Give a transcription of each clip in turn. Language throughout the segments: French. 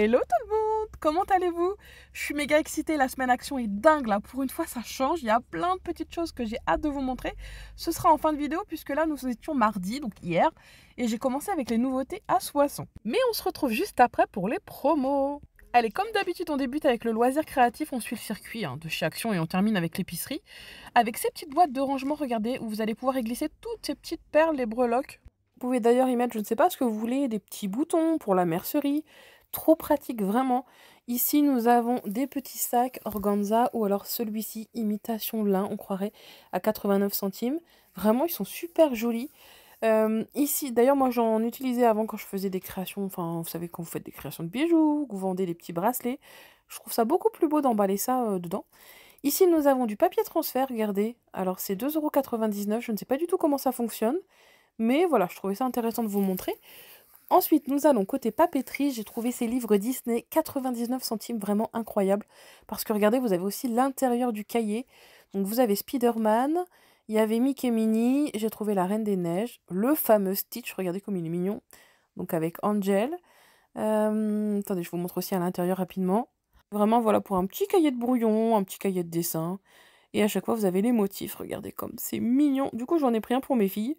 Hello tout le monde, comment allez-vous? Je suis méga excitée, la semaine action est dingue là, pour une fois ça change, il y a plein de petites choses que j'ai hâte de vous montrer. Ce sera en fin de vidéo puisque là nous étions mardi, donc hier, et j'ai commencé avec les nouveautés à Soissons. Mais on se retrouve juste après pour les promos. Allez, comme d'habitude on débute avec le loisir créatif, on suit le circuit de chez Action et on termine avec l'épicerie. Avec ces petites boîtes de rangement, regardez, où vous allez pouvoir y glisser toutes ces petites perles, les breloques. Vous pouvez d'ailleurs y mettre, je ne sais pas ce que vous voulez, des petits boutons pour la mercerie. Trop pratique, vraiment. Ici, nous avons des petits sacs organza ou alors celui-ci, imitation lin, on croirait, à 89 centimes. Vraiment, ils sont super jolis. Ici, d'ailleurs, moi, j'en utilisais avant quand je faisais des créations. Enfin, vous savez, quand vous faites des créations de bijoux, que vous vendez des petits bracelets. Je trouve ça beaucoup plus beau d'emballer ça dedans. Ici, nous avons du papier transfert, regardez. Alors, c'est 2,99 €. Je ne sais pas du tout comment ça fonctionne. Mais voilà, je trouvais ça intéressant de vous montrer. Ensuite, nous allons côté papeterie. J'ai trouvé ces livres Disney, 99 centimes, vraiment incroyable. Parce que regardez, vous avez aussi l'intérieur du cahier. Donc vous avez Spider-Man, il y avait Mickey et Minnie, j'ai trouvé la Reine des Neiges, le fameux Stitch, regardez comme il est mignon. Donc avec Angel. Attendez, je vous montre aussi à l'intérieur rapidement. Vraiment, voilà, pour un petit cahier de brouillon, un petit cahier de dessin. Et à chaque fois, vous avez les motifs, regardez comme c'est mignon. Du coup, j'en ai pris un pour mes filles.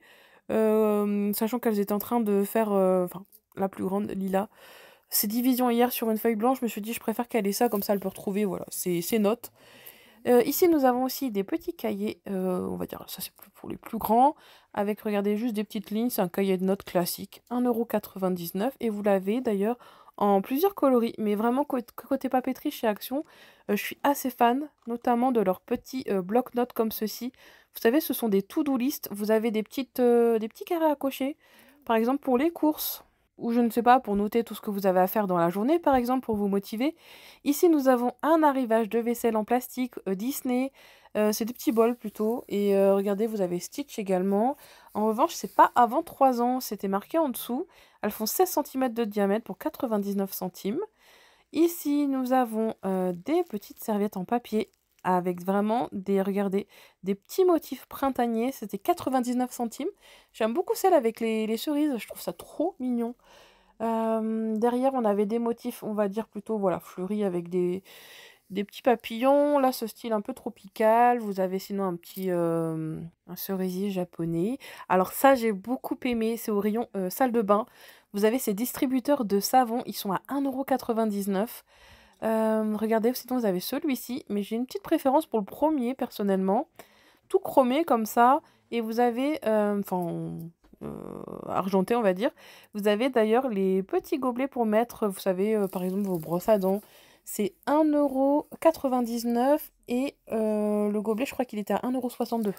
Sachant qu'elles étaient en train de faire, enfin, la plus grande, Lila, ses divisions hier sur une feuille blanche, je me suis dit, je préfère qu'elle ait ça, comme ça elle peut retrouver, voilà, ses notes. Ici, nous avons aussi des petits cahiers, on va dire, ça c'est pour les plus grands, avec, regardez, juste des petites lignes, c'est un cahier de notes classique, 1,99 €, et vous l'avez d'ailleurs en plusieurs coloris, mais vraiment côté papeterie chez Action, je suis assez fan, notamment de leurs petits bloc-notes comme ceci. Vous savez, ce sont des to-do list, vous avez des petits carrés à cocher, par exemple pour les courses, ou je ne sais pas, pour noter tout ce que vous avez à faire dans la journée, par exemple, pour vous motiver. Ici, nous avons un arrivage de vaisselle en plastique Disney. C'est des petits bols plutôt. Et regardez, vous avez Stitch également. En revanche, c'est pas avant 3 ans. C'était marqué en dessous. Elles font 16 cm de diamètre pour 99 centimes. Ici, nous avons des petites serviettes en papier avec vraiment regardez, des petits motifs printaniers. C'était 99 centimes. J'aime beaucoup celle avec les cerises. Je trouve ça trop mignon. Derrière, on avait des motifs, on va dire plutôt, voilà, fleuris avec des petits papillons. Là, ce style un peu tropical. Vous avez sinon un cerisier japonais. Alors ça, j'ai beaucoup aimé. C'est au rayon salle de bain. Vous avez ces distributeurs de savon. Ils sont à 1,99 €. Regardez, sinon vous avez celui-ci. Mais j'ai une petite préférence pour le premier, personnellement. Tout chromé comme ça. Et vous avez, enfin, argenté, on va dire. Vous avez d'ailleurs les petits gobelets pour mettre, vous savez, par exemple, vos brosses à dents. C'est 1,99 € et le gobelet, je crois qu'il était à 1,62 €.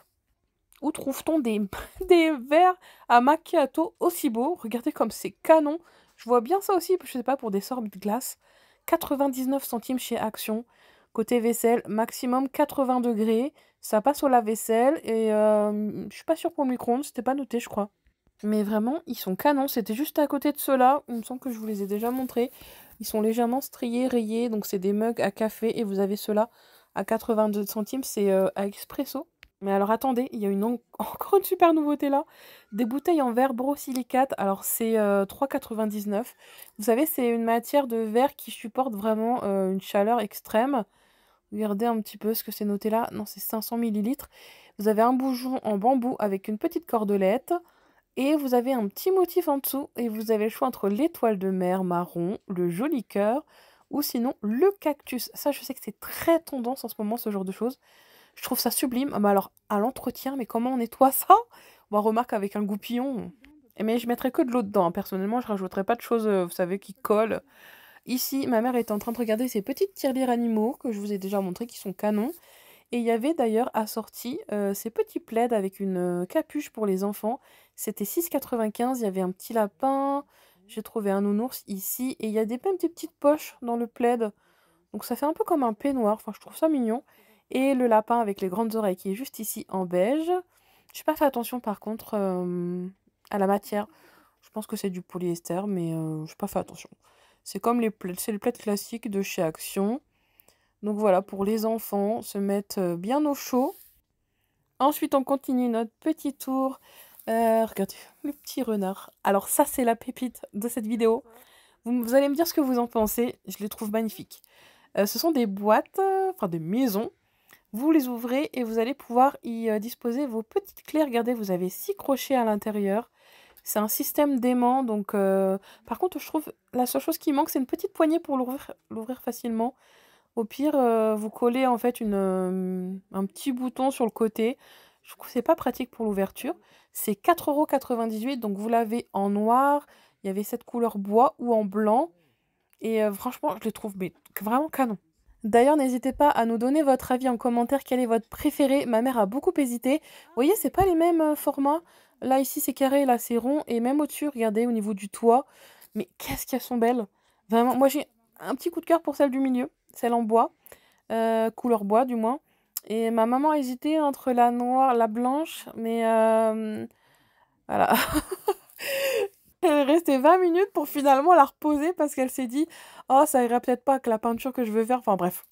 Où trouve-t-on des, des verres à macchiato aussi beaux? Regardez comme c'est canon. Je vois bien ça aussi, je sais pas, pour des sorbets de glace. 99 centimes chez Action. Côté vaisselle, maximum 80 degrés. Ça passe au lave-vaisselle et je suis pas sûre pour le micro-ondes, c'était pas noté, je crois. Mais vraiment, ils sont canons. C'était juste à côté de ceux-là. Il me semble que je vous les ai déjà montrés. Ils sont légèrement striés, rayés. Donc, c'est des mugs à café. Et vous avez ceux-là à 82 centimes. C'est à expresso. Mais alors, attendez, il y a encore une super nouveauté là. Des bouteilles en verre borosilicate. Alors, c'est 3,99 €. Vous savez, c'est une matière de verre qui supporte vraiment une chaleur extrême. Regardez un petit peu ce que c'est noté là. Non, c'est 500 millilitres. Vous avez un bouchon en bambou avec une petite cordelette. Et vous avez un petit motif en dessous et vous avez le choix entre l'étoile de mer marron, le joli cœur ou sinon le cactus. Ça, je sais que c'est très tendance en ce moment, ce genre de choses. Je trouve ça sublime. Ah bah alors, à l'entretien, mais comment on nettoie ça? Bon, remarque avec un goupillon. Mais je mettrais que de l'eau dedans, hein. Personnellement, je rajouterais pas de choses, vous savez, qui collent. Ici, ma mère est en train de regarder ces petites tirelires animaux que je vous ai déjà montré, qui sont canons. Et il y avait d'ailleurs assorti ces petits plaids avec une capuche pour les enfants. C'était 6,95 €. Il y avait un petit lapin. J'ai trouvé un nounours ici. Et il y a même des petites poches dans le plaid. Donc ça fait un peu comme un peignoir. Enfin, je trouve ça mignon. Et le lapin avec les grandes oreilles qui est juste ici en beige. J'ai pas fait attention par contre à la matière. Je pense que c'est du polyester, mais j'ai pas fait attention. C'est comme les plaids, c'est les plaids classiques de chez Action. Donc voilà, pour les enfants, se mettre bien au chaud. Ensuite, on continue notre petit tour. Regardez, le petit renard. Alors ça, c'est la pépite de cette vidéo. Vous allez me dire ce que vous en pensez, je les trouve magnifiques. Ce sont des boîtes, enfin des maisons. Vous les ouvrez et vous allez pouvoir y disposer vos petites clés. Regardez, vous avez 6 crochets à l'intérieur. C'est un système d'aimant, donc par contre, je trouve la seule chose qui manque, c'est une petite poignée pour l'ouvrir facilement. Au pire, vous collez en fait un petit bouton sur le côté. Je trouve que c'est pas pratique pour l'ouverture. C'est 4,98 €, donc vous l'avez en noir, il y avait cette couleur bois ou en blanc et franchement, je les trouve mais vraiment canon. D'ailleurs, n'hésitez pas à nous donner votre avis en commentaire, quel est votre préféré? Ma mère a beaucoup hésité. Vous voyez, c'est pas les mêmes, formats. Là, ici, c'est carré, là, c'est rond et même au-dessus, regardez, au niveau du toit. Mais qu'est-ce qu'elles sont belles! Vraiment, moi, j'ai un petit coup de cœur pour celle du milieu, celle en bois, couleur bois, du moins. Et ma maman a hésité entre la noire, la blanche, mais voilà. Elle est restée 20 minutes pour finalement la reposer parce qu'elle s'est dit: «Oh, ça irait peut-être pas avec la peinture que je veux faire». Enfin bref.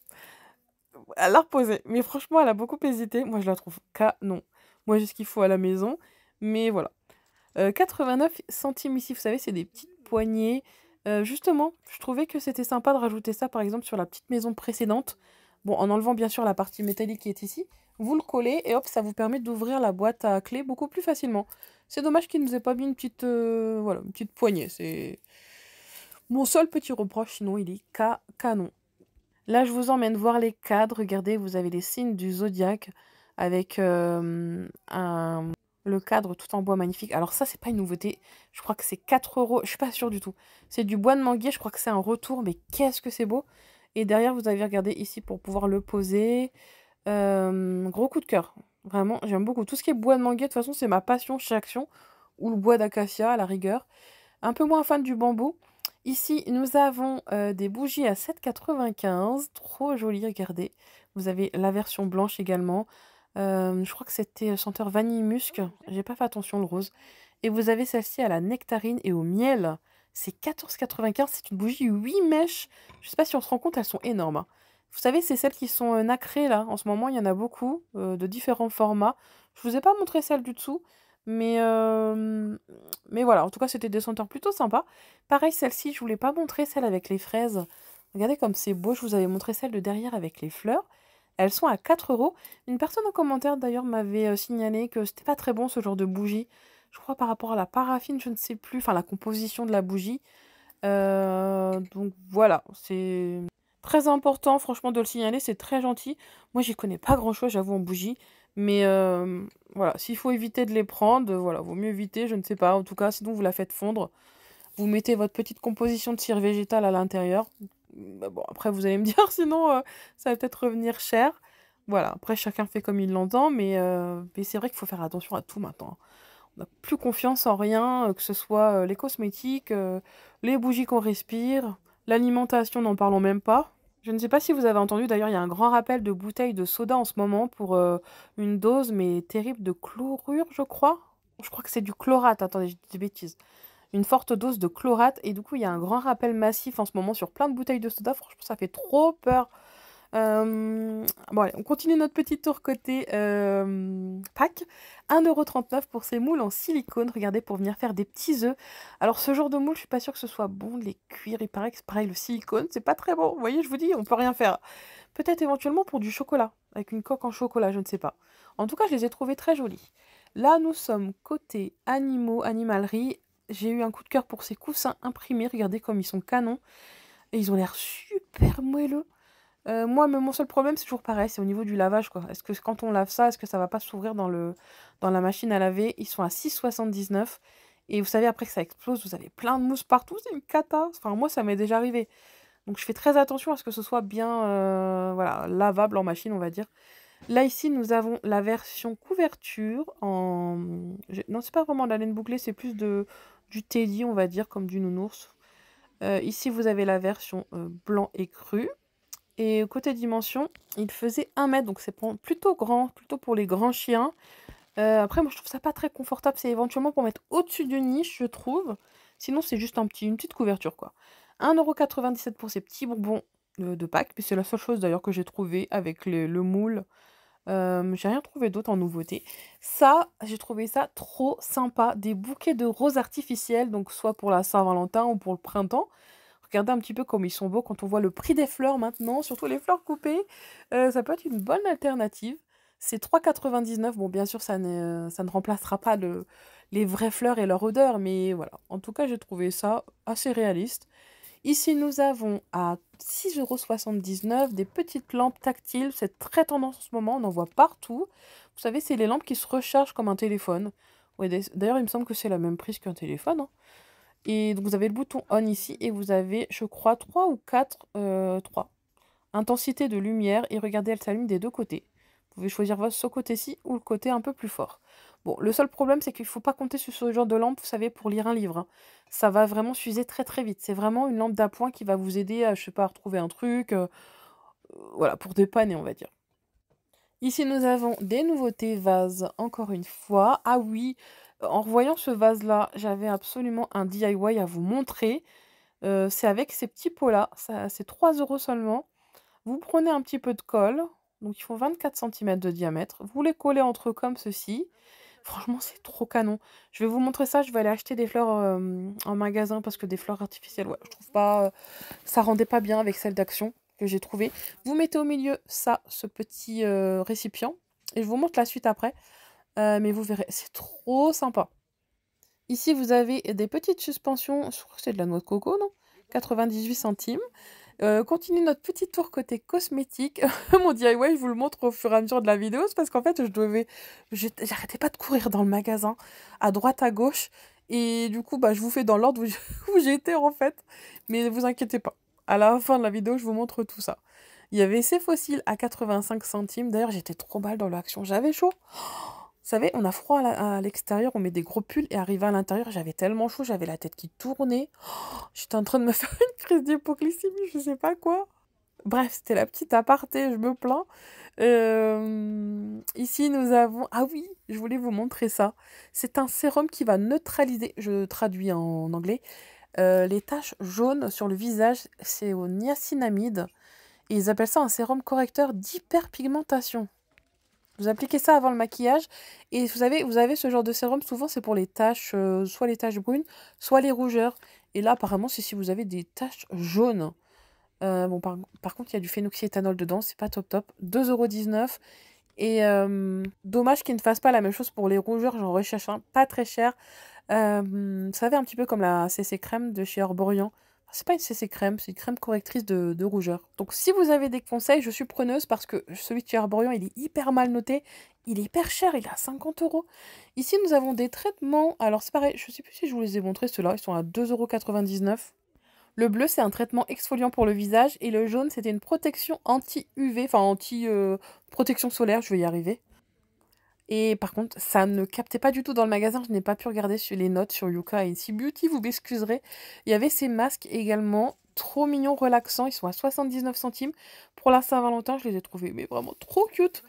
Elle l'a reposée, mais franchement, elle a beaucoup hésité. Moi, je la trouve canon. Moi, j'ai ce qu'il faut à la maison, mais voilà. 89 centimes ici, vous savez, c'est des petites poignées. Justement, je trouvais que c'était sympa de rajouter ça, par exemple, sur la petite maison précédente. Bon, en enlevant bien sûr la partie métallique qui est ici. Vous le collez et hop, ça vous permet d'ouvrir la boîte à clés beaucoup plus facilement. C'est dommage qu'il ne nous ait pas mis une petite, voilà, une petite poignée. C'est mon seul petit reproche, sinon il est canon. Là, je vous emmène voir les cadres. Regardez, vous avez les signes du zodiaque avec le cadre tout en bois magnifique. Alors ça, c'est pas une nouveauté. Je crois que c'est 4 €. Je suis pas sûre du tout. C'est du bois de manguier. Je crois que c'est un retour, mais qu'est-ce que c'est beau. Et derrière, vous avez regardé ici pour pouvoir le poser. Gros coup de cœur. Vraiment, j'aime beaucoup. Tout ce qui est bois de manguier, de toute façon, c'est ma passion chez Action. Ou le bois d'acacia, à la rigueur. Un peu moins fan du bambou. Ici, nous avons des bougies à 7,95 €. Trop jolies, regardez. Vous avez la version blanche également. Je crois que c'était senteur vanille musc. J'ai pas fait attention, le rose. Et vous avez celle-ci à la nectarine et au miel. C'est 14,95 €. C'est une bougie 8 mèches. Je sais pas si on se rend compte, elles sont énormes, hein. Vous savez, c'est celles qui sont nacrées là. En ce moment, il y en a beaucoup de différents formats. Je vous ai pas montré celle du dessous. Mais, mais voilà, en tout cas, c'était des senteurs plutôt sympas. Pareil, celle-ci, je ne vous l'ai pas montré, celle avec les fraises. Regardez comme c'est beau, je vous avais montré celle de derrière avec les fleurs. Elles sont à 4 €. Une personne en commentaire d'ailleurs m'avait signalé que c'était pas très bon ce genre de bougie. Je crois par rapport à la paraffine, je ne sais plus, enfin la composition de la bougie. Donc voilà, c'est très important franchement de le signaler, c'est très gentil. Moi j'y connais pas grand-chose, j'avoue, en bougie. Mais voilà, s'il faut éviter de les prendre, voilà, vaut mieux éviter, je ne sais pas. En tout cas, sinon vous la faites fondre. Vous mettez votre petite composition de cire végétale à l'intérieur. Bah bon, après vous allez me dire, sinon ça va peut-être revenir cher. Voilà, après chacun fait comme il l'entend, mais c'est vrai qu'il faut faire attention à tout maintenant. On n'a plus confiance en rien, que ce soit les cosmétiques, les bougies qu'on respire, l'alimentation, n'en parlons même pas. Je ne sais pas si vous avez entendu, d'ailleurs, il y a un grand rappel de bouteilles de soda en ce moment pour une dose, mais terrible, de chlorure, je crois. Je crois que c'est du chlorate, attendez, je dis des bêtises. Une forte dose de chlorate, et du coup, il y a un grand rappel massif en ce moment sur plein de bouteilles de soda. Franchement, ça fait trop peur. Bon allez, on continue notre petit tour côté pack. 1,39 € pour ces moules en silicone, regardez, pour venir faire des petits œufs. Alors ce genre de moule, je suis pas sûre que ce soit bon de les cuire, il paraît que c'est pareil, le silicone, c'est pas très bon. Vous voyez, je vous dis, on peut rien faire. Peut-être éventuellement pour du chocolat, avec une coque en chocolat, je ne sais pas. En tout cas, je les ai trouvés très jolis. Là, nous sommes côté animaux, animalerie. J'ai eu un coup de cœur pour ces coussins imprimés, regardez comme ils sont canons. Et ils ont l'air super moelleux. Moi, mais mon seul problème, c'est toujours pareil, c'est au niveau du lavage, quoi. Est-ce que quand on lave ça, est-ce que ça va pas s'ouvrir dans la machine à laver? Ils sont à 6,79 € et vous savez, après que ça explose, vous avez plein de mousse partout, c'est une cata. Enfin, moi, ça m'est déjà arrivé. Donc je fais très attention à ce que ce soit bien, voilà, lavable en machine, on va dire. Là, ici, nous avons la version couverture en non, c'est pas vraiment de la laine bouclée, c'est plus du teddy, on va dire, comme du nounours. Ici, vous avez la version, blanc et cru. Et côté dimension, il faisait 1 mètre, donc c'est plutôt grand, plutôt pour les grands chiens. Après, moi, je trouve ça pas très confortable. C'est éventuellement pour mettre au-dessus d'une niche, je trouve. Sinon, c'est juste une petite couverture, quoi. 1,97 € pour ces petits bonbons de Pâques. Mais c'est la seule chose, d'ailleurs, que j'ai trouvé avec le moule. J'ai rien trouvé d'autre en nouveauté. Ça, j'ai trouvé ça trop sympa. Des bouquets de roses artificielles, donc soit pour la Saint-Valentin ou pour le printemps. Regardez un petit peu comme ils sont beaux quand on voit le prix des fleurs maintenant, surtout les fleurs coupées. Ça peut être une bonne alternative. C'est 3,99 €. Bon, bien sûr, ça ne remplacera pas les vraies fleurs et leur odeur, mais voilà. En tout cas, j'ai trouvé ça assez réaliste. Ici, nous avons à 6,79 € des petites lampes tactiles. C'est très tendance en ce moment, on en voit partout. Vous savez, c'est les lampes qui se rechargent comme un téléphone. Ouais, d'ailleurs, il me semble que c'est la même prise qu'un téléphone, hein. Et donc, vous avez le bouton on ici et vous avez, je crois, 3 ou 4, 3. Intensité de lumière et regardez, elle s'allume des deux côtés. Vous pouvez choisir ce côté-ci ou le côté un peu plus fort. Bon, le seul problème, c'est qu'il ne faut pas compter sur ce genre de lampe, vous savez, pour lire un livre, hein. Ça va vraiment s'user très très vite. C'est vraiment une lampe d'appoint qui va vous aider à, je sais pas, à retrouver un truc, voilà, pour dépanner, on va dire. Ici, nous avons des nouveautés vases, encore une fois. Ah oui, en revoyant ce vase-là, j'avais absolument un DIY à vous montrer. C'est avec ces petits pots-là, c'est 3 € seulement. Vous prenez un petit peu de colle, donc ils font 24 centimètres de diamètre. Vous les collez entre eux comme ceci. Franchement, c'est trop canon. Je vais vous montrer ça, je vais aller acheter des fleurs en magasin parce que des fleurs artificielles, ouais, je trouve pas, ça rendait pas bien avec celles d'Action que j'ai trouvé. Vous mettez au milieu ça, ce petit récipient, et je vous montre la suite après. Mais vous verrez, c'est trop sympa. Ici, vous avez des petites suspensions, je crois que c'est de la noix de coco, non? 98 centimes. Continue notre petit tour côté cosmétique. Mon DIY, je vous le montre au fur et à mesure de la vidéo, c'est parce qu'en fait, j'arrêtais pas de courir dans le magasin, à droite, à gauche, et du coup, bah, je vous fais dans l'ordre où j'étais en fait. Mais ne vous inquiétez pas, à la fin de la vidéo, je vous montre tout ça. Il y avait ces fossiles à 85 centimes. D'ailleurs, j'étais trop mal dans l'action, j'avais chaud. Vous savez, on a froid à l'extérieur, on met des gros pulls et arrivé à l'intérieur, j'avais tellement chaud, j'avais la tête qui tournait. J'étais en train de me faire une crise d'hypoglycémie, je sais pas quoi. Bref, c'était la petite aparté, je me plains. Ici, nous avons... Ah oui, je voulais vous montrer ça. C'est un sérum qui va neutraliser, je traduis en anglais, les taches jaunes sur le visage. C'est au niacinamide. Et ils appellent ça un sérum correcteur d'hyperpigmentation. Vous appliquez ça avant le maquillage. Et vous savez, vous avez ce genre de sérum, souvent c'est pour les taches, soit les taches brunes, soit les rougeurs. Et là, apparemment, c'est si vous avez des taches jaunes. Bon, par contre, il y a du phénoxyéthanol dedans, c'est pas top top. 2,19 €. Et dommage qu'ils ne fassent pas la même chose pour les rougeurs, j'en recherche un, pas très cher. Vous savez, un petit peu comme la CC crème de chez Herborian. C'est pas une CC crème, c'est une crème correctrice de rougeur. Donc si vous avez des conseils, je suis preneuse parce que celui de chez Herborian, il est hyper mal noté. Il est hyper cher, il est à 50 €. Ici, nous avons des traitements. Alors c'est pareil, je sais plus si je vous les ai montrés, ceux-là, ils sont à 2,99 €. Le bleu, c'est un traitement exfoliant pour le visage. Et le jaune, c'était une protection anti-UV, enfin anti-protection solaire, je vais y arriver. Et par contre, ça ne captait pas du tout dans le magasin. Je n'ai pas pu regarder sur les notes sur Yuka et Incy Beauty, vous m'excuserez. Il y avait ces masques également, trop mignons, relaxants. Ils sont à 79 centimes. Pour la Saint-Valentin, je les ai trouvés mais vraiment trop cute.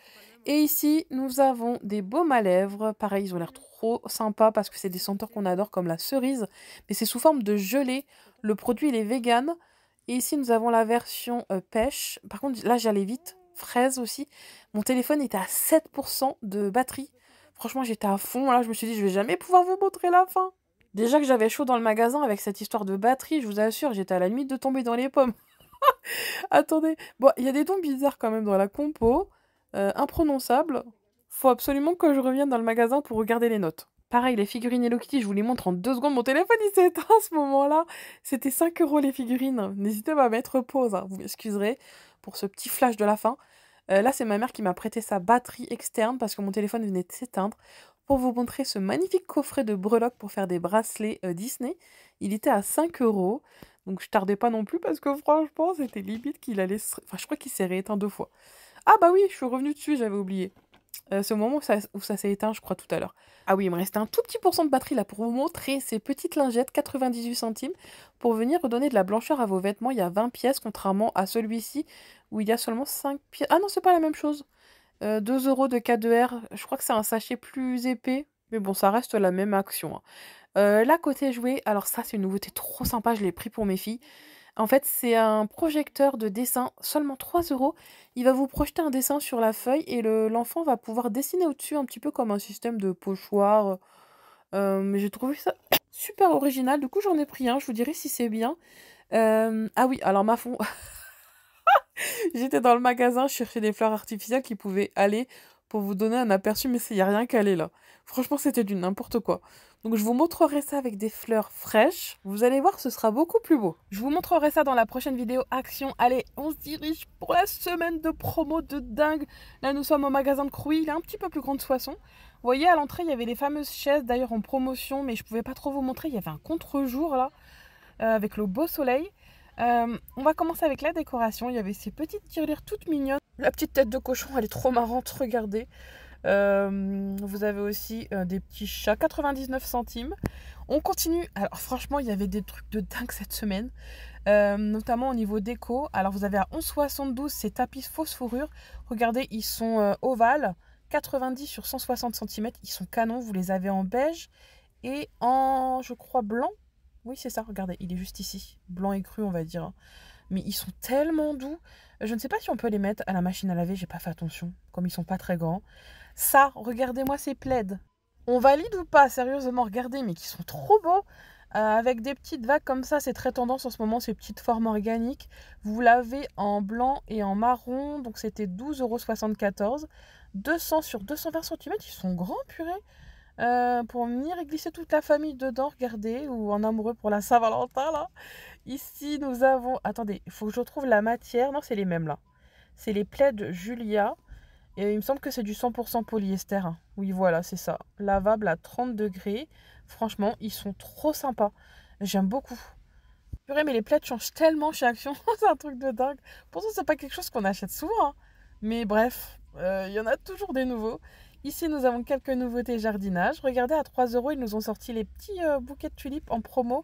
Et ici, nous avons des baumes à lèvres. Pareil, ils ont l'air trop sympas parce que c'est des senteurs qu'on adore comme la cerise. Mais c'est sous forme de gelée. Le produit, il est vegan. Et ici, nous avons la version pêche. Par contre, là, j'allais vite. Fraise aussi. Mon téléphone était à 7% de batterie. Franchement, j'étais à fond. Là, je me suis dit, je vais jamais pouvoir vous montrer la fin. Déjà que j'avais chaud dans le magasin avec cette histoire de batterie, je vous assure, j'étais à la limite de tomber dans les pommes. Attendez. Bon, il y a des dons bizarres quand même dans la compo. Imprononçables. Faut absolument que je revienne dans le magasin pour regarder les notes. Pareil, les figurines Hello Kitty, je vous les montre en 2 secondes. Mon téléphone, il s'est éteint à ce moment-là. C'était 5 € les figurines. N'hésitez pas à mettre pause, hein. Vous m'excuserez pour ce petit flash de la fin. Là, c'est ma mère qui m'a prêté sa batterie externe parce que mon téléphone venait de s'éteindre. Pour vous montrer ce magnifique coffret de breloques pour faire des bracelets Disney. Il était à 5 €. Donc je tardais pas non plus parce que franchement, c'était limite qu'il allait... Enfin, je crois qu'il s'est rééteint 2 fois. Ah bah oui, je suis revenue dessus, j'avais oublié. C'est au moment où ça s'est éteint, je crois, tout à l'heure. Ah oui, il me restait un tout petit pourcent de batterie là pour vous montrer ces petites lingettes, 98 centimes, pour venir redonner de la blancheur à vos vêtements. Il y a 20 pièces, contrairement à celui-ci, où il y a seulement 5 pièces. Ah non, c'est pas la même chose. 2 € de K2R, je crois que c'est un sachet plus épais, mais bon, ça reste la même action, hein. Là, côté jouet, alors ça, c'est une nouveauté trop sympa, je l'ai pris pour mes filles. En fait, c'est un projecteur de dessin, seulement 3 €. Il va vous projeter un dessin sur la feuille et l'enfant va pouvoir dessiner au-dessus un petit peu comme un système de pochoir. Mais j'ai trouvé ça super original. Du coup, j'en ai pris un. Je vous dirai si c'est bien. Ah oui, alors ma fond. J'étais dans le magasin, je cherchais des fleurs artificielles qui pouvaient aller pour vous donner un aperçu, mais il n'y a rien qu'à aller là. Franchement, c'était du n'importe quoi. Donc je vous montrerai ça avec des fleurs fraîches. Vous allez voir, ce sera beaucoup plus beau. Je vous montrerai ça dans la prochaine vidéo action. Allez, on se dirige pour la semaine de promo de dingue. Là, nous sommes au magasin de Crouy. Il est un petit peu plus grand de Soissons. Vous voyez, à l'entrée, il y avait les fameuses chaises, d'ailleurs en promotion, mais je pouvais pas trop vous montrer. Il y avait un contre-jour là, avec le beau soleil. On va commencer avec la décoration. Il y avait ces petites tirelires toutes mignonnes. La petite tête de cochon, elle est trop marrante, regardez. Vous avez aussi des petits chats, 99 centimes. On continue. Alors franchement, il y avait des trucs de dingue cette semaine. Notamment au niveau déco. Alors vous avez à 11,72 ces tapis fausse fourrure. Regardez, ils sont ovales. 90 sur 160 cm. Ils sont canons. Vous les avez en beige et en, je crois, blanc. Oui, c'est ça, regardez, il est juste ici. Blanc et cru, on va dire. Mais ils sont tellement doux. Je ne sais pas si on peut les mettre à la machine à laver, j'ai pas fait attention, comme ils sont pas très grands. Ça, regardez-moi ces plaids. On valide ou pas? Sérieusement, regardez, mais qui sont trop beaux. Avec des petites vagues comme ça, c'est très tendance en ce moment, ces petites formes organiques. Vous l'avez en blanc et en marron, donc c'était 12,74 €. 200 sur 220 cm, ils sont grands, purée. Pour venir et glisser toute la famille dedans, regardez, ou en amoureux pour la Saint-Valentin, là. Ici, nous avons... Attendez, il faut que je retrouve la matière. Non, c'est les mêmes, là. C'est les plaids Julia. Et il me semble que c'est du 100% polyester, hein. Oui, voilà, c'est ça. Lavable à 30 degrés. Franchement, ils sont trop sympas. J'aime beaucoup. Purée, mais les plaids changent tellement chez Action. C'est un truc de dingue. Pourtant, c'est pas quelque chose qu'on achète souvent, hein. Mais bref, il y en a toujours des nouveaux. Ici, nous avons quelques nouveautés jardinage. Regardez, à 3 €, ils nous ont sorti les petits bouquets de tulipes en promo.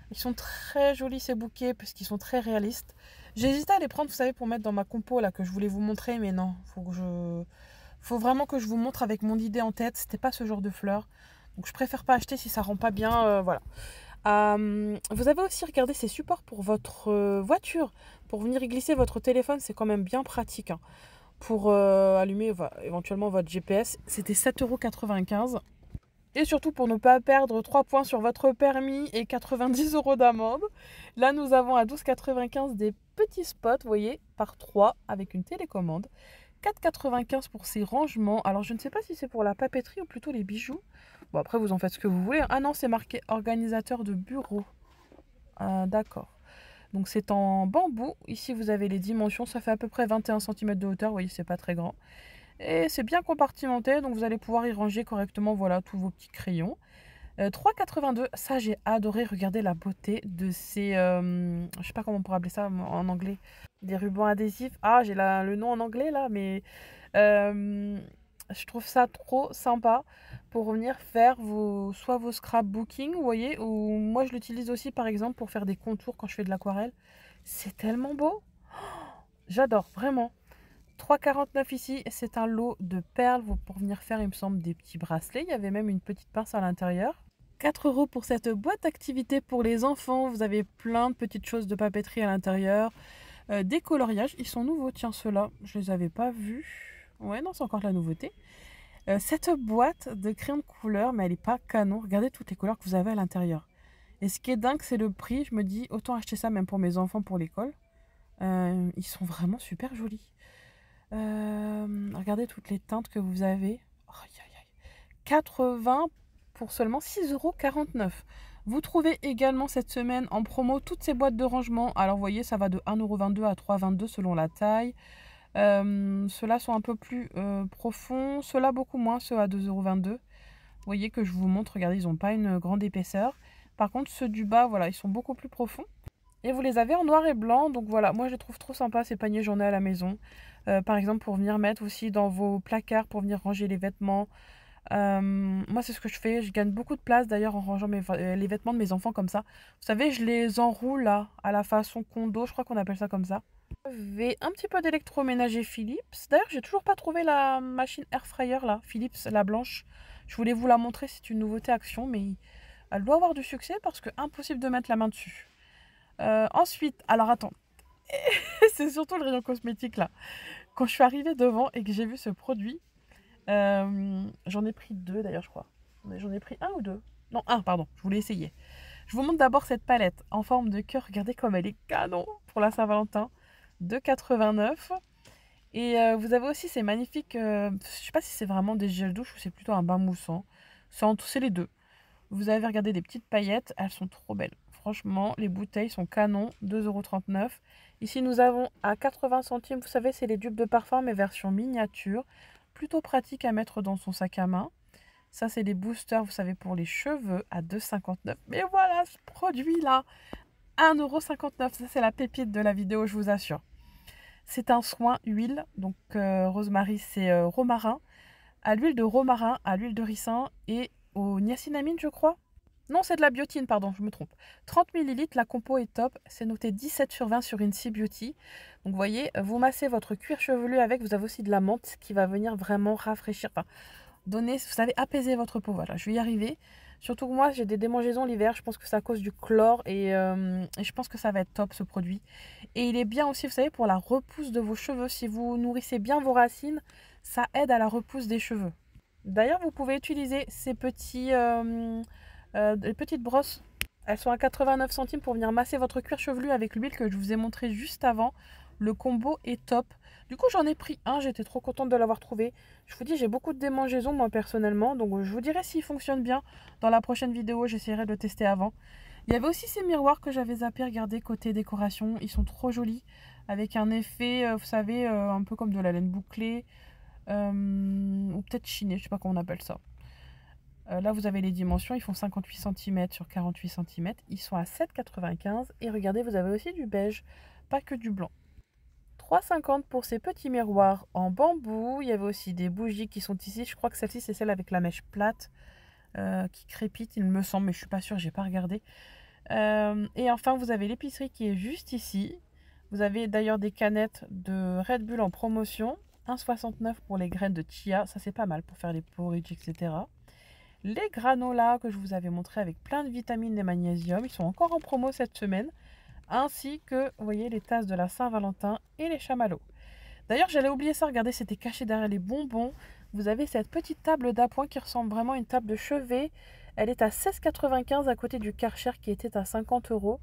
Ils sont très jolis, ces bouquets, parce qu'ils sont très réalistes. J'ai hésité à les prendre, vous savez, pour mettre dans ma compo, là, que je voulais vous montrer. Mais non, faut vraiment que je vous montre avec mon idée en tête. C'était pas ce genre de fleurs. Donc, je préfère pas acheter si ça rend pas bien. Voilà. Vous avez aussi regardé ces supports pour votre voiture. Pour venir y glisser votre téléphone, c'est quand même bien pratique, hein. Pour allumer éventuellement votre GPS, c'était 7,95 €. Et surtout pour ne pas perdre 3 points sur votre permis et 90 € d'amende. Là, nous avons à 12,95 € des petits spots, vous voyez, par 3 avec une télécommande. 4,95 € pour ces rangements. Alors, je ne sais pas si c'est pour la papeterie ou plutôt les bijoux. Bon, après, vous en faites ce que vous voulez. Ah non, c'est marqué organisateur de bureau. Ah, d'accord. Donc c'est en bambou. Ici vous avez les dimensions. Ça fait à peu près 21 cm de hauteur. Vous voyez, c'est pas très grand. Et c'est bien compartimenté. Donc vous allez pouvoir y ranger correctement, voilà, tous vos petits crayons. 3,82 €. Ça, j'ai adoré. Regardez la beauté de ces... je sais pas comment on pourrait appeler ça en anglais. Des rubans adhésifs. Ah, j'ai le nom en anglais là, mais... je trouve ça trop sympa pour venir faire soit vos scrapbooking, vous voyez, ou moi je l'utilise aussi par exemple pour faire des contours quand je fais de l'aquarelle. C'est tellement beau. J'adore, vraiment. 3,49 € ici, c'est un lot de perles pour venir faire, il me semble, des petits bracelets. Il y avait même une petite pince à l'intérieur. 4 € pour cette boîte activité pour les enfants. Vous avez plein de petites choses de papeterie à l'intérieur. Des coloriages, ils sont nouveaux, tiens, ceux-là, je les avais pas vus. Ouais, non, c'est encore de la nouveauté. Cette boîte de crayons de couleur, mais elle n'est pas canon. Regardez toutes les couleurs que vous avez à l'intérieur. Et ce qui est dingue, c'est le prix. Je me dis, autant acheter ça même pour mes enfants pour l'école. Ils sont vraiment super jolis. Regardez toutes les teintes que vous avez. Oh, 80 pour seulement 6,49 €. Vous trouvez également cette semaine en promo toutes ces boîtes de rangement. Alors, vous voyez, ça va de 1,22 € à 3,22 € selon la taille. Ceux-là sont un peu plus profonds. Ceux-là, beaucoup moins. Ceux à 2,22 €. Vous voyez que je vous montre. Regardez, ils n'ont pas une grande épaisseur. Par contre, ceux du bas, voilà, ils sont beaucoup plus profonds. Et vous les avez en noir et blanc. Donc voilà, moi je les trouve trop sympas ces paniers journée à la maison. Par exemple, pour venir mettre aussi dans vos placards, pour venir ranger les vêtements. Moi, c'est ce que je fais. Je gagne beaucoup de place d'ailleurs en rangeant les vêtements de mes enfants comme ça. Vous savez, je les enroule là, à la façon condo. Je crois qu'on appelle ça comme ça. J'avais un petit peu d'électroménager Philips. D'ailleurs, j'ai toujours pas trouvé la machine air fryer là, Philips, la blanche. Je voulais vous la montrer, c'est une nouveauté Action, mais elle doit avoir du succès parce que impossible de mettre la main dessus. Ensuite, alors attends, c'est surtout le rayon cosmétique là. Quand je suis arrivée devant et que j'ai vu ce produit, j'en ai pris 2 d'ailleurs, je crois. Mais j'en ai pris 1 ou 2. Non, 1, pardon, je voulais essayer. Je vous montre d'abord cette palette en forme de cœur. Regardez comme elle est canon pour la Saint-Valentin. 2,89 €. Et vous avez aussi ces magnifiques, je sais pas si c'est vraiment des gels douche ou c'est plutôt un bain moussant. C'est les deux. Vous avez regardé des petites paillettes, elles sont trop belles. Franchement, les bouteilles sont canon, 2,39 €. Ici, nous avons à 80 centimes, vous savez, c'est les tubes de parfum, mais version miniature. Plutôt pratique à mettre dans son sac à main. Ça, c'est des boosters, vous savez, pour les cheveux à 2,59 €. Mais voilà, ce produit-là, 1,59 €. Ça, c'est la pépite de la vidéo, je vous assure. C'est un soin huile, donc rosemary, c'est romarin. À l'huile de romarin, à l'huile de ricin et au niacinamide, je crois. Non, c'est de la biotine, pardon, je me trompe. 30 ml, la compo est top. C'est noté 17/20 sur Incy Beauty. Donc, vous voyez, vous massez votre cuir chevelu avec. Vous avez aussi de la menthe qui va venir vraiment rafraîchir. Enfin, donner, vous savez, apaiser votre peau. Voilà, je vais y arriver. Surtout que moi, j'ai des démangeaisons l'hiver. Je pense que c'est à cause du chlore et je pense que ça va être top, ce produit. Et il est bien aussi, vous savez, pour la repousse de vos cheveux. Si vous nourrissez bien vos racines, ça aide à la repousse des cheveux. D'ailleurs, vous pouvez utiliser ces petites brosses. Elles sont à 89 centimes pour venir masser votre cuir chevelu avec l'huile que je vous ai montré juste avant. Le combo est top. Du coup, j'en ai pris un. J'étais trop contente de l'avoir trouvé. Je vous dis, j'ai beaucoup de démangeaisons moi personnellement. Donc, je vous dirai s'il fonctionne bien. Dans la prochaine vidéo, j'essaierai de le tester avant. Il y avait aussi ces miroirs que j'avais zappé. Regardez, côté décoration. Ils sont trop jolis. Avec un effet, vous savez, un peu comme de la laine bouclée. Ou peut-être chiné, je sais pas comment on appelle ça. Là, vous avez les dimensions, ils font 58 cm sur 48 cm. Ils sont à 7,95 €. Et regardez, vous avez aussi du beige, pas que du blanc. 3,50 € pour ces petits miroirs en bambou. Il y avait aussi des bougies qui sont ici. Je crois que celle-ci, c'est celle avec la mèche plate qui crépite, il me semble, mais je suis pas sûre, j'ai pas regardé. Et enfin, vous avez l'épicerie qui est juste ici. Vous avez d'ailleurs des canettes de Red Bull en promotion. 1,69 € pour les graines de chia. Ça, c'est pas mal pour faire les porridge, etc. Les granolas que je vous avais montré avec plein de vitamines et magnésium, ils sont encore en promo cette semaine. Ainsi que, vous voyez, les tasses de la Saint-Valentin et les chamallows. D'ailleurs, j'allais oublier ça, regardez, c'était caché derrière les bonbons. Vous avez cette petite table d'appoint qui ressemble vraiment à une table de chevet. Elle est à 16,95 € à côté du Karcher qui était à 50 €.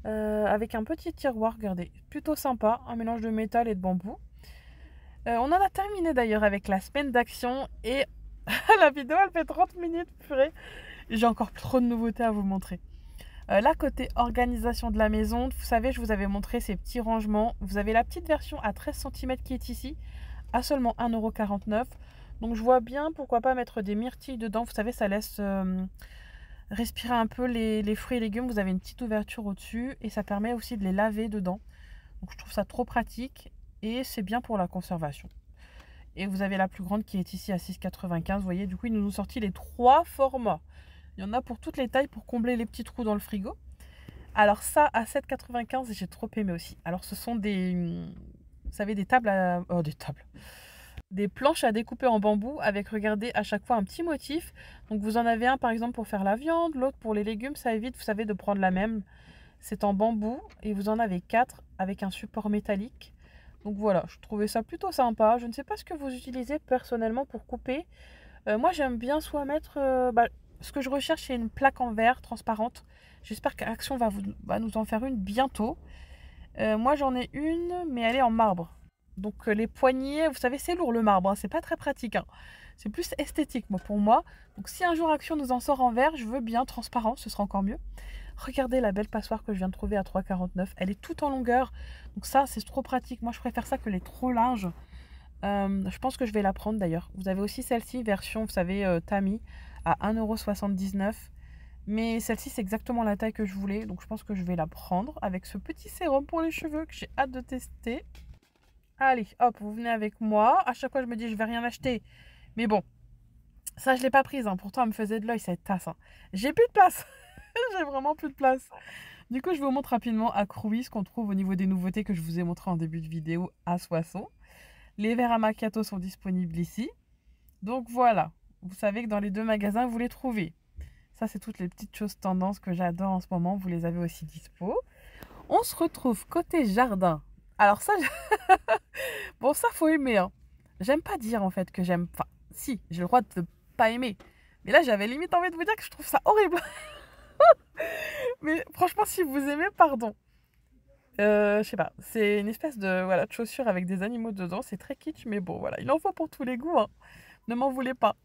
Avec un petit tiroir, regardez, plutôt sympa, un mélange de métal et de bambou. On en a terminé d'ailleurs avec la semaine d'action et la vidéo elle fait 30 minutes, purée. J'ai encore trop de nouveautés à vous montrer. Là, côté organisation de la maison, vous savez, je vous avais montré ces petits rangements. Vous avez la petite version à 13 cm qui est ici, à seulement 1,49 €. Donc je vois bien, pourquoi pas mettre des myrtilles dedans. Vous savez, ça laisse respirer un peu les fruits et légumes. Vous avez une petite ouverture au-dessus et ça permet aussi de les laver dedans. Donc je trouve ça trop pratique et c'est bien pour la conservation. Et vous avez la plus grande qui est ici à 6,95 €. Vous voyez, du coup, ils nous ont sorti les 3 formats. Il y en a pour toutes les tailles pour combler les petits trous dans le frigo. Alors ça, à 7,95 €, j'ai trop aimé aussi. Alors ce sont vous savez, des tables à... Oh, des planches à découper en bambou avec, regardez, à chaque fois un petit motif. Donc vous en avez un par exemple pour faire la viande, l'autre pour les légumes. Ça évite, vous savez, de prendre la même. C'est en bambou et vous en avez 4 avec un support métallique. Donc voilà, je trouvais ça plutôt sympa. Je ne sais pas ce que vous utilisez personnellement pour couper. Moi, j'aime bien soit mettre... ce que je recherche, c'est une plaque en verre transparente. J'espère qu'Action va nous en faire une bientôt. Moi, j'en ai une, mais elle est en marbre. Donc les poignées, vous savez, c'est lourd le marbre. Hein, c'est pas très pratique. Hein. C'est plus esthétique, pour moi. Donc si un jour Action nous en sort en verre, je veux bien transparent, ce sera encore mieux. Regardez la belle passoire que je viens de trouver à 3,49 €. Elle est toute en longueur. Donc ça, c'est trop pratique. Moi, je préfère ça que les trop larges. Je pense que je vais la prendre d'ailleurs. Vous avez aussi celle-ci, version, vous savez, tamis, à 1,79 €. Mais celle-ci, c'est exactement la taille que je voulais. Donc je pense que je vais la prendre avec ce petit sérum pour les cheveux que j'ai hâte de tester. Allez, hop, vous venez avec moi. À chaque fois, je me dis, je vais rien acheter. Mais bon, ça, je ne l'ai pas prise. Hein. Pourtant, elle me faisait de l'œil, cette tasse. Hein. J'ai plus de place. J'ai vraiment plus de place. Du coup, je vous montre rapidement à Crouy ce qu'on trouve au niveau des nouveautés que je vous ai montré en début de vidéo à Soissons. Les verres à macchiato sont disponibles ici. Donc voilà, vous savez que dans les 2 magasins, vous les trouvez. Ça, c'est toutes les petites choses tendances que j'adore en ce moment. Vous les avez aussi dispo. On se retrouve côté jardin. Alors ça, bon, ça, faut aimer. Hein. J'aime pas dire en fait que j'aime... Enfin, si, j'ai le droit de pas aimer. Mais là, j'avais limite envie de vous dire que je trouve ça horrible. Mais franchement, si vous aimez, pardon. Je sais pas, c'est une espèce de, voilà, de chaussure avec des animaux dedans. C'est très kitsch, mais bon, voilà. Il en faut pour tous les goûts, hein. Ne m'en voulez pas.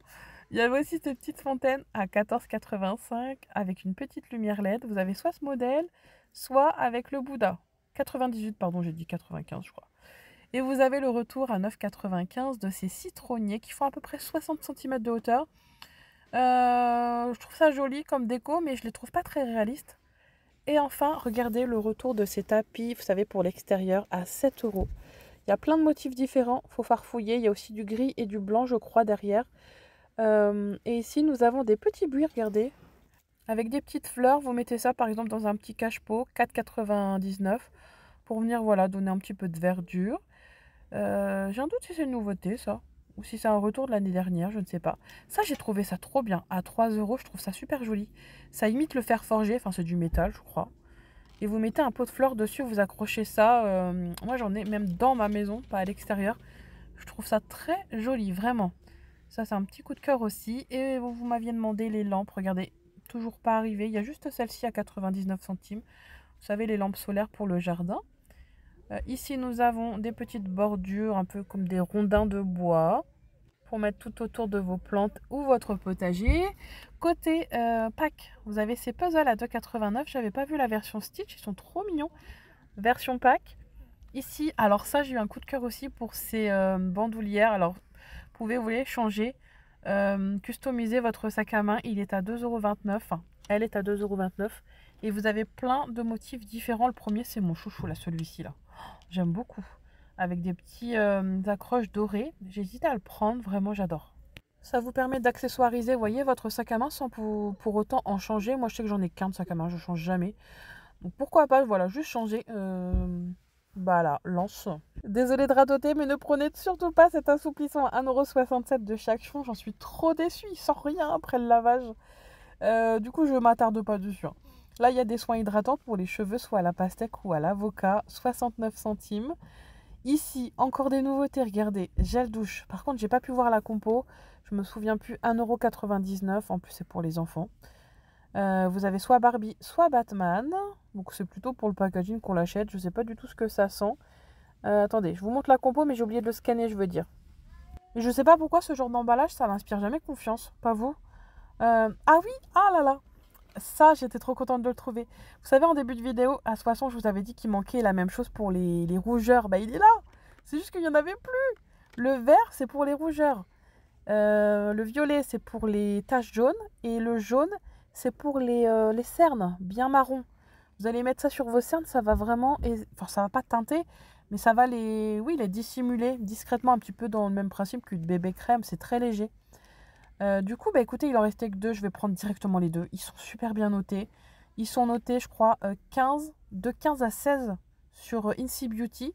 Il y avait aussi cette petite fontaine à 14,85 avec une petite lumière LED. Vous avez soit ce modèle, soit avec le Bouddha. 98, pardon, j'ai dit 95, je crois. Et vous avez le retour à 9,95 de ces citronniers qui font à peu près 60 cm de hauteur. Je trouve ça joli comme déco, mais je les trouve pas très réalistes. Et enfin, regardez le retour de ces tapis, vous savez, pour l'extérieur, à 7 euros. Il y a plein de motifs différents, il faut farfouiller. Il y a aussi du gris et du blanc, je crois, derrière. Et ici, nous avons des petets buis, regardez. Avec des petites fleurs, vous mettez ça, par exemple, dans un petit cache-pot, 4,99 pour venir, voilà, donner un petit peu de verdure. J'ai un doute si c'est une nouveauté, ça. Ou si c'est un retour de l'année dernière, je ne sais pas. Ça, j'ai trouvé ça trop bien. À 3 euros, je trouve ça super joli. Ça imite le fer forgé, enfin c'est du métal, je crois. Et vous mettez un pot de fleurs dessus, vous accrochez ça. Moi, j'en ai même dans ma maison, pas à l'extérieur. Je trouve ça très joli, vraiment. Ça, c'est un petit coup de cœur aussi. Et vous m'aviez demandé les lampes. Regardez, toujours pas arrivé. Il y a juste celle-ci à 99 centimes. Vous savez, les lampes solaires pour le jardin. Ici, nous avons des petites bordures, un peu comme des rondins de bois, pour mettre tout autour de vos plantes ou votre potager. Côté pack, vous avez ces puzzles à 2,89. Je n'avais pas vu la version Stitch, ils sont trop mignons. Version pack. Ici, alors ça, j'ai eu un coup de cœur aussi pour ces bandoulières. Alors, vous pouvez, vous voyez, changer, customiser votre sac à main. Il est à 2,29 €. Enfin, elle est à 2,29 €. Et vous avez plein de motifs différents. Le premier, c'est mon chouchou, là, celui-ci, là. J'aime beaucoup. Avec des petits accroches dorées. J'hésite à le prendre, vraiment, j'adore. Ça vous permet d'accessoiriser, vous voyez, votre sac à main sans pour autant en changer. Moi, je sais que j'en ai qu'un de sac à main, je ne change jamais. Donc, pourquoi pas, voilà, juste changer. Bah là, lance. Désolée de radoter, mais ne prenez surtout pas cet assouplissant à 1,67 € de chaque fond. J'en suis trop déçue, il sort rien après le lavage. Du coup, je ne m'attarde pas dessus, hein. Là, il y a des soins hydratants pour les cheveux, soit à la pastèque ou à l'avocat, 69 centimes. Ici, encore des nouveautés, regardez, gel douche. Par contre, j'ai pas pu voir la compo, je me souviens plus, 1,99 €, en plus c'est pour les enfants. Vous avez soit Barbie, soit Batman. Donc c'est plutôt pour le packaging qu'on l'achète, je sais pas du tout ce que ça sent. Attendez, je vous montre la compo, mais j'ai oublié de le scanner, je veux dire. Et je sais pas pourquoi ce genre d'emballage, ça m'inspire jamais confiance, pas vous? Ah oui, ah là là. Ça, j'étais trop contente de le trouver. Vous savez, en début de vidéo, à 60, je vous avais dit qu'il manquait la même chose pour les rougeurs. Bah, il est là. C'est juste qu'il n'y en avait plus. Le vert, c'est pour les rougeurs. Le violet, c'est pour les taches jaunes. Et le jaune, c'est pour les cernes, bien marron. Vous allez mettre ça sur vos cernes, ça va vraiment... Enfin, ça va pas teinter, mais ça va les dissimuler discrètement, un petit peu dans le même principe qu'une bébé crème. C'est très léger. Du coup, bah écoutez, il en restait que 2. Je vais prendre directement les 2. Ils sont super bien notés. Ils sont notés, je crois, de 15 à 16 sur Incy Beauty.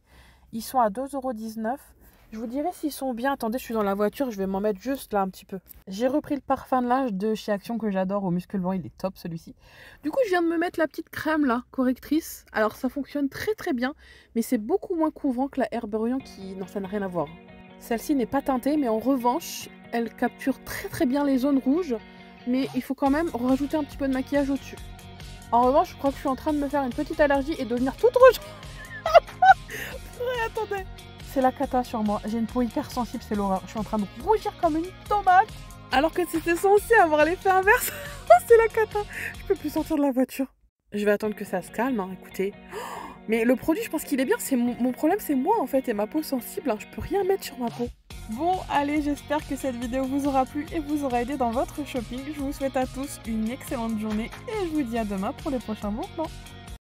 Ils sont à 2,19 €. Je vous dirai s'ils sont bien. Attendez, je suis dans la voiture, je vais m'en mettre juste là un petit peu. J'ai repris le parfum de linge de chez Action que j'adore, au muscle blanc, il est top celui-ci. Du coup, je viens de me mettre la petite crème là, correctrice. Alors, ça fonctionne très très bien, mais c'est beaucoup moins couvrant que la Herborian qui... Non, ça n'a rien à voir. Celle-ci n'est pas teintée, mais en revanche, elle capture très très bien les zones rouges, mais il faut quand même rajouter un petit peu de maquillage au-dessus. En revanche, je crois que je suis en train de me faire une petite allergie et devenir toute rouge. Attendez, c'est la cata sur moi. J'ai une peau hyper sensible, c'est l'horreur. Je suis en train de rougir comme une tomate. Alors que c'était censé avoir l'effet inverse. C'est la cata. Je peux plus sortir de la voiture. Je vais attendre que ça se calme, hein, écoutez. Mais le produit, je pense qu'il est bien. C'est mon problème, c'est moi en fait et ma peau sensible. Hein. Je peux rien mettre sur ma peau. Bon, allez, j'espère que cette vidéo vous aura plu et vous aura aidé dans votre shopping. Je vous souhaite à tous une excellente journée et je vous dis à demain pour les prochains bons plans.